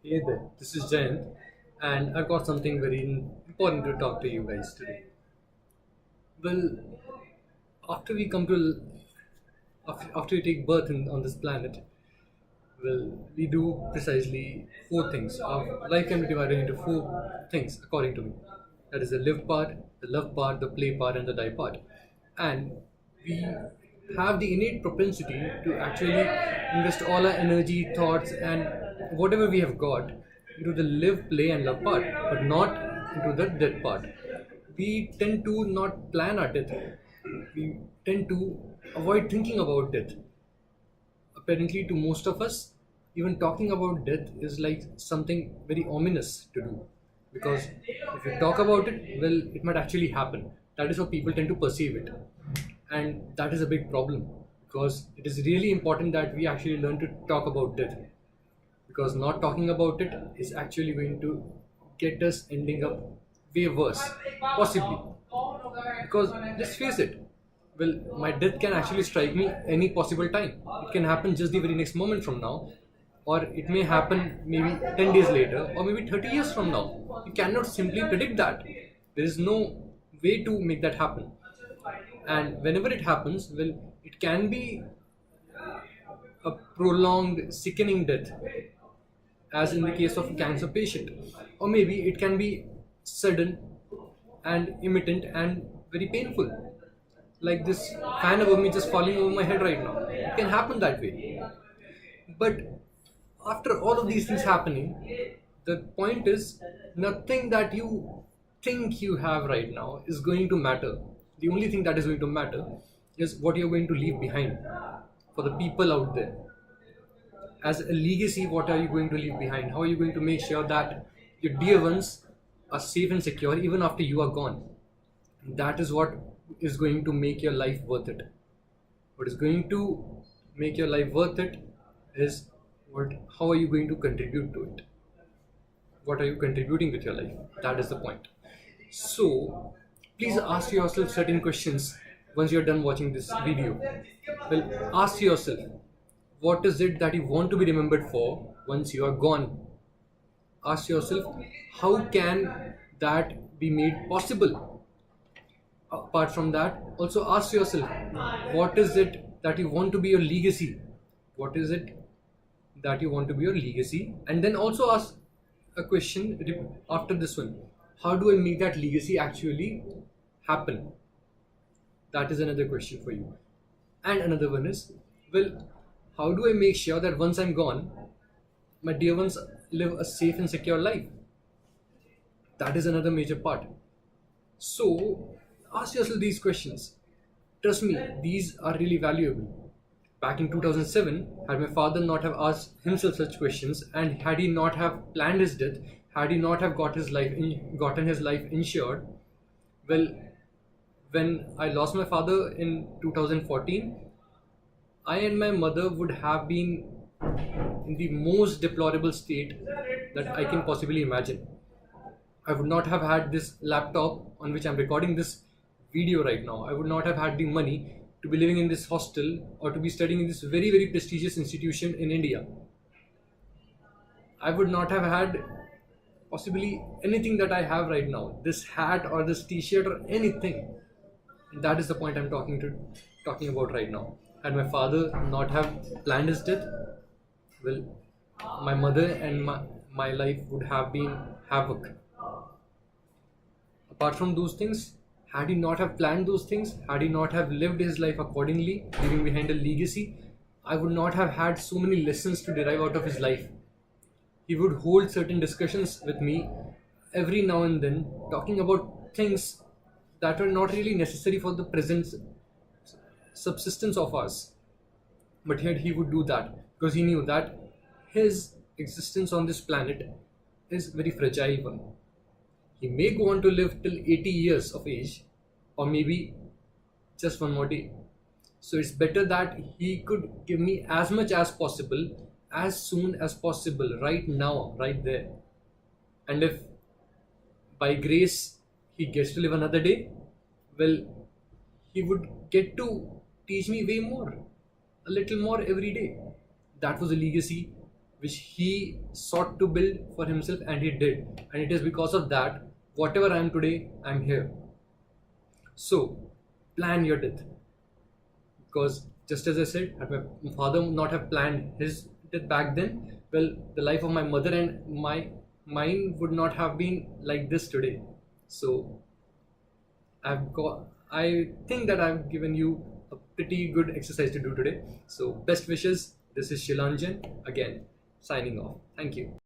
Hey there, this is Jayant, and I've got something very important to talk to you guys today. Well, after we come to after we take birth on this planet, well, we do precisely four things. Our life can be divided into four things, according to me. That is the live part, the love part, the play part, and the die part. And we have the innate propensity to actually invest all our energy, thoughts, and whatever we have got into the live, play, and love part, but not into the death part. We tend to not plan our death. We tend to avoid thinking about death. Apparently, to most of us, even talking about death is like something very ominous to do. Because if you talk about it, well, it might actually happen. That is how people tend to perceive it. And that is a big problem. Because it is really important that we actually learn to talk about death. Because not talking about it is actually going to get us ending up way worse. Possibly. Because let's face it, well, my death can actually strike me any possible time. It can happen just the very next moment from now, or it may happen maybe 10 days later, or maybe 30 years from now. You cannot simply predict that. There is no way to make that happen. And whenever it happens, well, it can be a prolonged, sickening death, as in the case of a cancer patient, or maybe it can be sudden and imminent and very painful, like this fan above me just falling over my head right now. It can happen that way. But after all of these things happening, the point is nothing that you think you have right now is going to matter. The only thing that is going to matter is what you're going to leave behind for the people out there. As a legacy, what are you going to leave behind? How are you going to make sure that your dear ones are safe and secure even after you are gone? That is what is going to make your life worth it. What is going to make your life worth it is how are you going to contribute to it? What are you contributing with your life? That is the point. So please ask yourself certain questions once you're done watching this video. Well, ask yourself, what is it that you want to be remembered for once you are gone? Ask yourself, how can that be made possible? Apart from that, also ask yourself, what is it that you want to be your legacy? What is it that you want to be your legacy? And then also ask a question after this one, how do I make that legacy actually happen? That is another question for you. And another one is, well, how do I make sure that once I'm gone, my dear ones live a safe and secure life? That is another major part. So ask yourself these questions. Trust me, these are really valuable. Back in 2007, had my father not have asked himself such questions, and had he not have planned his death, had he not have gotten his life insured, well, when I lost my father in 2014, I and my mother would have been in the most deplorable state that I can possibly imagine. I would not have had this laptop on which I'm recording this video right now. I would not have had the money to be living in this hostel or to be studying in this very, very prestigious institution in India. I would not have had possibly anything that I have right now, this hat or this t-shirt or anything. That is the point I'm talking about right now. Had my father not have planned his death, well, my mother and my life would have been havoc. Apart from those things, had he not have planned those things, had he not have lived his life accordingly, leaving behind a legacy, I would not have had so many lessons to derive out of his life. He would hold certain discussions with me every now and then, talking about things that are not really necessary for the present subsistence of us. But yet he would do that because he knew that his existence on this planet is very fragile one. He may go on to live till 80 years of age, or maybe just one more day. So it's better that he could give me as much as possible, as soon as possible, right now, right there. And if by grace he gets to live another day, well, he would get to teach me way more, a little more every day. That was a legacy which he sought to build for himself, and he did. And it is because of that, whatever I am today, I'm here. So, plan your death. Because just as I said, had my father not have planned his death back then, well, the life of my mother and mine would not have been like this today. So I think that I've given you a pretty good exercise to do today. So best wishes. This is Shilanjan again, signing off. Thank you.